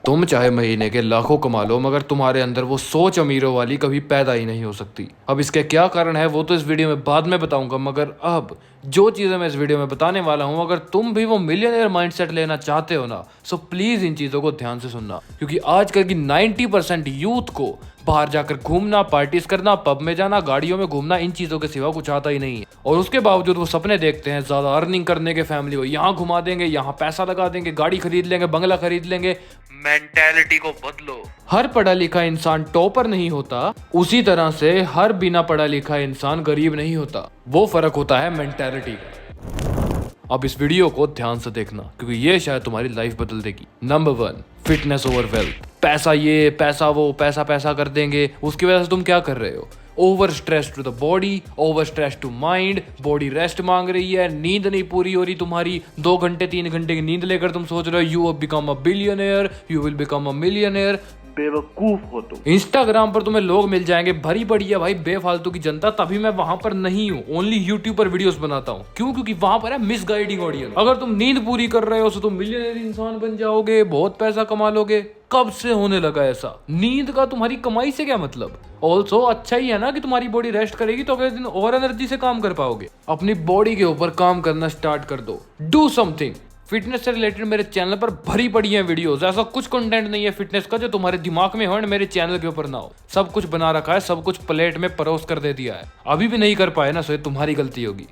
तुम चाहे महीने के लाखों कमा लो, मगर तुम्हारे अंदर वो सोच अमीरों वाली कभी पैदा ही नहीं हो सकती। अब इसके क्या कारण है वो तो इस वीडियो में बाद में बताऊंगा, मगर अब जो चीज़ें मैं इस वीडियो में बताने वाला हूं, अगर तुम भी वो मिलियनेयर माइंडसेट लेना चाहते हो ना, सो प्लीज़ इन चीज़ों को ध्यान से सुनना, क्योंकि आजकल की 90% यूथ को बाहर जाकर घूमना, पार्टीज करना, पब में जाना, गाड़ियों में घूमना, इन चीज़ों के सिवा कुछ आता ही नहीं है। और उसके बावजूद वो सपने देखते हैं ज़्यादा अर्निंग करने के, फैमिली को यहाँ घुमा देंगे, यहाँ पैसा लगा देंगे, गाड़ी खरीद लेंगे, बंगला खरीद लेंगे। मेंटेलिटी को बदलो। हर पढ़ा लिखा इंसान टॉपर नहीं होता, उसी तरह से हर बिना पढ़ा लिखा इंसान गरीब नहीं होता। वो फर्क होता है मेंटेलिटी का। अब इस वीडियो को ध्यान से देखना, क्योंकि ये शायद तुम्हारी लाइफ बदल देगी। Number 1, fitness over wealth. पैसा ये, पैसा वो, पैसा पैसा कर देंगे, उसकी वजह से तुम क्या कर रहे हो? Over stress to the body, over stress to mind. Body rest मांग रही है, नींद नहीं पूरी हो रही तुम्हारी। 2 घंटे 3 घंटे की नींद लेकर तुम सोच रहे हो you have become a billionaire, you will become a millionaire. बेवकूफ हो तुम। इंस्टाग्राम पर तुम्हें लोग मिल जाएंगे भरी पड़ी है भाई बेफालतू की जनता, तभी मैं वहां पर नहीं हूँ। ओनली यूट्यूब पर वीडियोस बनाता हूँ। क्यों? क्योंकि वहां पर है मिसगाइडिंग ऑडियंस। अगर तुम नींद पूरी कर रहे हो तो तुम मिलियनेयर इंसान बन जाओगे, बहुत पैसा कमा लोगे। कब से होने लगा ऐसा? नींद का तुम्हारी कमाई से क्या मतलब? ऑल्सो अच्छा ही है ना कि तुम्हारी बॉडी रेस्ट करेगी, तो अगले दिन और एनर्जी से काम कर पाओगे। अपनी बॉडी के ऊपर काम करना स्टार्ट कर दो। Do something. फिटनेस से रिलेटेड मेरे चैनल पर भरी पड़ी है वीडियोस। ऐसा कुछ कंटेंट नहीं है फिटनेस का जो तुम्हारे दिमाग में हो और मेरे चैनल के ऊपर ना हो। सब कुछ बना रखा है, सब कुछ प्लेट में परोस कर दे दिया है। अभी भी नहीं कर पाए ना, सो ये तुम्हारी गलती होगी।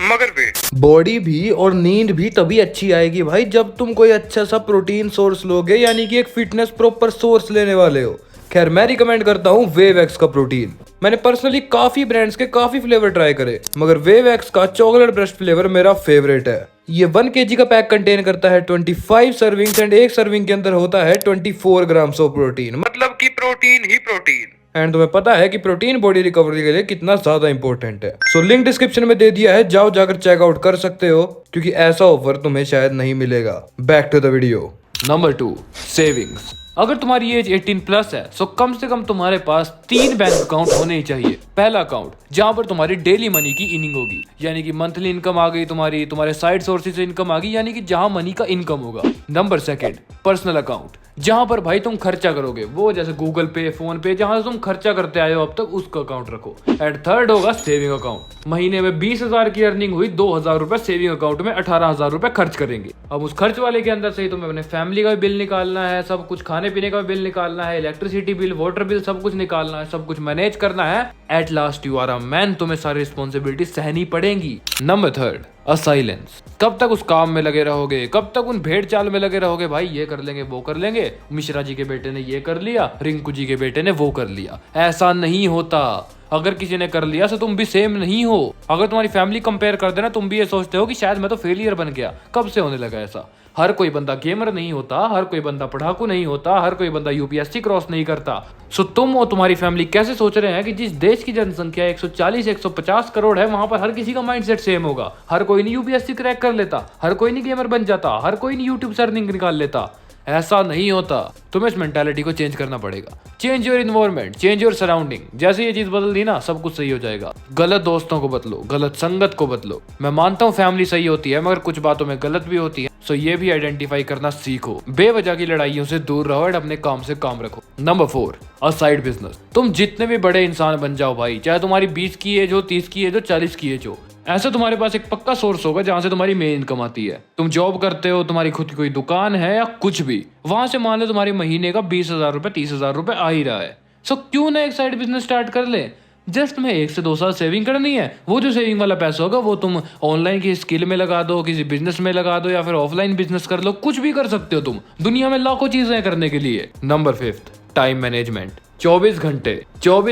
मगर वेट, बॉडी भी और नींद भी तभी अच्छी आएगी भाई जब तुम कोई अच्छा सा प्रोटीन सोर्स लोगे, यानी कि एक फिटनेस प्रॉपर सोर्स लेने वाले हो। खैर, मैं रिकमेंड करता हूँ वेवएक्स का प्रोटीन। मैंने पर्सनली काफी ब्रांड्स के काफी फ्लेवर ट्राई करे, मगर वेवएक्स का चॉकलेट ब्रस्ट फ्लेवर मेरा फेवरेट है। ये 1 kg का पैक कंटेन करता है 25 सर्विंग्स एंड एक सर्विंग के अंदर होता है 24 ग्राम्स ऑफ प्रोटीन, मतलब कि प्रोटीन ही प्रोटीन। एंड तुम्हें पता है कि प्रोटीन बॉडी रिकवरी के लिए कितना ज्यादा इंपॉर्टेंट है। सो लिंक डिस्क्रिप्शन में दे दिया है, जाओ जाकर चेकआउट कर सकते हो, क्योंकि ऐसा ऑफर तुम्हें शायद नहीं मिलेगा। Back to the video. Number 2, savings. अगर तुम्हारी एज 18+ है तो कम से कम तुम्हारे पास 3 बैंक अकाउंट होने ही चाहिए। पहला अकाउंट जहां पर तुम्हारी डेली मनी की इनिंग होगी, यानी कि मंथली इनकम आ गई तुम्हारी, तुम्हारे साइड सोर्सेज से इनकम आ गई, यानी कि जहां मनी का इनकम होगा। नंबर 2, पर्सनल अकाउंट, जहां पर भाई तुम खर्चा करोगे, वो जैसे गूगल पे, फोन पे, जहां से तुम खर्चा करते आए हो अब तक, उसका अकाउंट रखो। एंड 3rd होगा सेविंग अकाउंट। महीने में 20,000 की अर्निंग हुई, 2,000 रुपए सेविंग अकाउंट में 18,000 रुपए खर्च करेंगे। अब उस खर्च वाले के अंदर से ही तुम्हें अपने फैमिली का बिल निकालना है, सब कुछ खाने पीने का बिल निकालना है, इलेक्ट्रिसिटी बिल, वाटर बिल, सब कुछ निकालना है, सब कुछ मैनेज करना है। At last you are a man, तुम्हें सारी रिस्पॉन्सिबिलिटी सहनी पड़ेगी। Number 3, silence. कब तक उस काम में लगे रहोगे? कब तक उन भेड़ चाल में लगे रहोगे? भाई ये कर लेंगे, वो कर लेंगे, मिश्रा जी के बेटे ने ये कर लिया, रिंकू जी के बेटे ने वो कर लिया। ऐसा नहीं होता। अगर किसी ने कर लिया तो तुम भी सेम नहीं हो। अगर तुम्हारी फैमिली कंपेयर कर देना, तुम भी ये सोचते हो कि शायद मैं तो फेलियर बन गया। कब से होने लगा ऐसा? हर कोई बंदा गेमर नहीं होता, हर कोई बंदा पढ़ाकू नहीं होता, हर कोई बंदा यूपीएससी क्रॉस नहीं करता। सो तुम और तुम्हारी फैमिली कैसे सोच रहे हैं कि जिस देश की जनसंख्या 140-150 करोड़ है, वहां पर हर किसी का माइंडसेट सेम होगा? हर कोई नहीं यूपीएससी क्रैक कर लेता, हर कोई नहीं गेमर बन जाता, हर कोई नहीं यूट्यूब से अर्निंग निकाल लेता। ऐसा नहीं होता। तुम्हें इस मेंटालिटी को चेंज करना पड़ेगा। Change your environment, change your surrounding. जैसे ये चीज बदल दी ना, सब कुछ सही हो जाएगा। गलत दोस्तों को बदलो, गलत संगत को बदलो। मैं मानता हूँ फैमिली सही होती है, मगर कुछ बातों में गलत भी होती है। सो ये भी आइडेंटिफाई करना सीखो। बेवजह की लड़ाइयों से दूर रहो और अपने काम से काम रखो। नंबर 4, अ साइड बिजनेस। तुम जितने भी बड़े इंसान बन जाओ भाई, चाहे तुम्हारी 20 की एज हो, 30 की एज हो, 40 की एज हो, ऐसा तुम्हारे पास एक पक्का सोर्स होगा जहां से तुम्हारी मेन इनकम आती है। तुम जॉब करते हो, तुम्हारी खुद की कोई दुकान है या कुछ भी, वहां से मान लो तुम्हारे महीने का 20,000 रुपए, 30,000 रुपए आ ही रहा है। सो क्यों ना एक साइड बिजनेस स्टार्ट कर ले? जस्ट में 1 से 2 साल सेविंग करनी है। वो जो सेविंग वाला पैसा होगा वो तुम ऑनलाइन की स्किल में लगा दो, किसी बिजनेस में लगा दो, या फिर ऑफलाइन बिजनेस कर लो। कुछ भी कर सकते हो तुम, दुनिया में लाखों चीजें करने के लिए। Number 5, time management. 24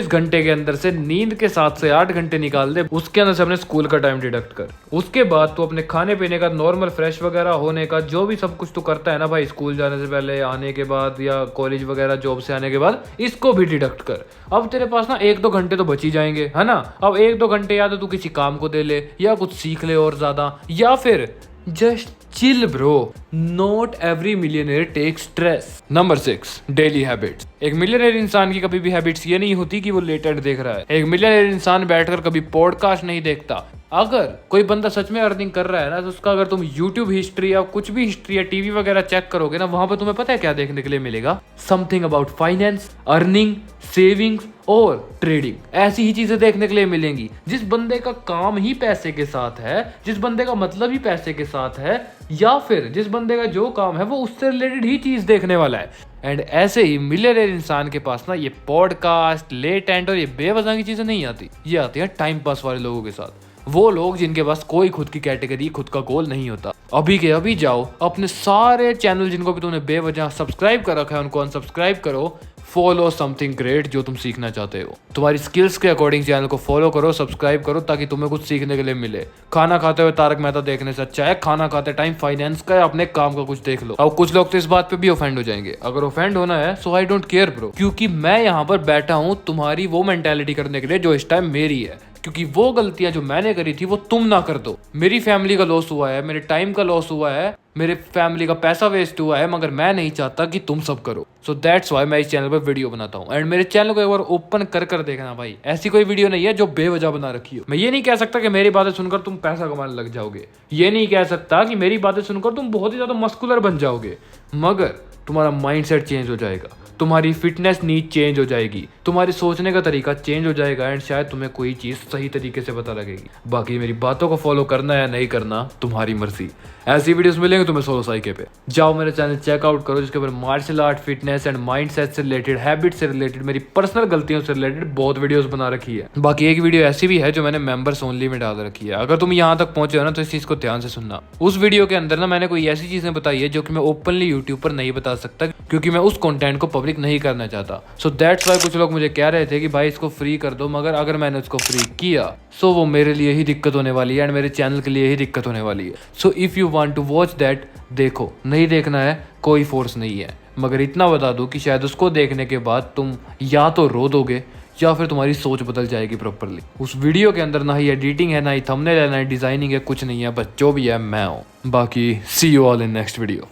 घंटे के अंदर से नींद के 7 से 8 घंटे निकाल दे, उसके अंदर से अपने स्कूल का टाइम डिडक्ट कर। उसके बाद तो अपने खाने पीने का, नॉर्मल फ्रेश वगैरह होने का, जो भी सब कुछ तो करता है ना भाई, स्कूल जाने से पहले, आने के बाद, या कॉलेज वगैरह जॉब से आने के बाद, इसको भी डिडक्ट कर। अब तेरे पास ना 1-2 घंटे तो बच ही जाएंगे, है ना? अब 1-2 घंटे या तो तू किसी काम को दे ले, या कुछ सीख ले और ज्यादा, या फिर just chill bro. Not every millionaire take stress. Number 6, daily habits. एक मिलियनेयर इंसान की कभी भी हैबिट्स ये नहीं होती कि वो लेटेड देख रहा है। एक मिलियनेयर इंसान बैठकर कभी पॉडकास्ट नहीं देखता। अगर कोई बंदा सच में अर्निंग कर रहा है ना, तो उसका अगर तुम यूट्यूब हिस्ट्री या कुछ भी हिस्ट्री या टीवी वगैरह चेक करोगे ना, वहां पर तुम्हें पता है क्या देखने के लिए मिलेगा? Something about finance, earning, savings और ट्रेडिंग। ऐसी ही चीजें देखने के लिए मिलेंगी। जिस बंदे का काम ही पैसे के साथ है, जिस बंदे का मतलब ही पैसे के साथ है, या फिर जिस बंदे का जो काम है वो उससे रिलेटेड ही चीज देखने वाला है। एंड ऐसे ही मिलियनेयर इंसान के पास ना ये पॉडकास्ट, लेट एंड और ये बेवजह की चीजें नहीं आती। ये आती है टाइम पास वाले लोगों के साथ। वो लोग जिनके पास कोई खुद की कैटेगरी, खुद का गोल नहीं होता। अभी के अभी जाओ अपने सारे चैनल जिनको भी तुमने बेवजह सब्सक्राइब कर रखा है उनको अनसब्सक्राइब करो। फॉलो समथिंग ग्रेट जो तुम सीखना चाहते हो। तुम्हारी स्किल्स के अकॉर्डिंग चैनल को फॉलो करो, सब्सक्राइब करो, ताकि तुम्हें कुछ सीखने के लिए मिले। खाना खाते हुए तारक मेहता देखने से अच्छा है खाना खाते टाइम फाइनेंस का या अपने काम का कुछ देख लो। अब कुछ लोग तो इस बात पे भी ऑफेंड हो जाएंगे। अगर ऑफेंड होना है सो आई डोंट केयर ब्रो, क्योंकि मैं यहाँ पर बैठा हूँ तुम्हारी वो मेंटेलिटी करने के लिए जो इस टाइम मेरी है। क्योंकि वो गलतियां जो मैंने करी थी वो तुम ना कर दो। मेरी फैमिली का लॉस हुआ है, मेरे टाइम का लॉस हुआ है, मेरे फैमिली का पैसा वेस्ट हुआ है, मगर मैं नहीं चाहता कि तुम सब करो। सो दैट्स वाई मैं इस चैनल पर वीडियो बनाता हूँ। एंड मेरे चैनल को एक बार ओपन कर देखना भाई, ऐसी कोई वीडियो नहीं है जो बेवजह बना रखी हो। मैं ये नहीं कह सकता कि मेरी बातें सुनकर तुम पैसा कमाने लग जाओगे, ये नहीं कह सकता कि मेरी बातें सुनकर तुम बहुत ही ज्यादा मस्कुलर बन जाओगे, मगर तुम्हारा माइंडसेट चेंज हो जाएगा, तुम्हारी फिटनेस नीड चेंज हो जाएगी, तुम्हारी सोचने का तरीका चेंज हो जाएगा, एंड शायद तुम्हें कोई चीज सही तरीके से पता लगेगी। बाकी मेरी बातों को फॉलो करना या नहीं करना तुम्हारी मर्जी। ऐसी वीडियोस मिलेंगे तुम्हें सोलो साइके पे। जाओ मेरे चैनल चेकआउट करो, जिसके ऊपर martial art, fitness and mindset से रिलेटेड, हैबिट से रिलेटेड, मेरी पर्सनल गलतियों से रिलेटेड बहुत वीडियोस बना रखी है। बाकी एक वीडियो ऐसी भी है जो मैंने मेंबर्स ओनली में डाल रखी है। अगर तुम यहाँ तक पहुंचे हो ना तो इस चीज को ध्यान से सुनना। उस वीडियो के अंदर ना मैंने कोई ऐसी चीजें बताई है जो कि मैं ओपनली यूट्यूब पर नहीं बता सकता, क्योंकि मैं उस कंटेंट को पब्लिक नहीं करना चाहता। सो दैट्स वाई कुछ लोग मुझे कह रहे थे कि भाई इसको फ्री कर दो, मगर अगर मैंने उसको फ्री किया सो वो मेरे लिए ही दिक्कत होने वाली है एंड मेरे चैनल के लिए ही दिक्कत होने वाली है। So if you want to watch that, देखो, नहीं देखना है कोई फोर्स नहीं है, मगर इतना बता दूं कि शायद उसको देखने के बाद तुम या तो रो दोगे या फिर तुम्हारी सोच बदल जाएगी प्रॉपरली। उस वीडियो के अंदर ना ही एडिटिंग है, ना ही थंबनेल है, ना ही डिजाइनिंग है, कुछ नहीं है, बस जो भी है मैं हूँ। बाकी see you all in next video.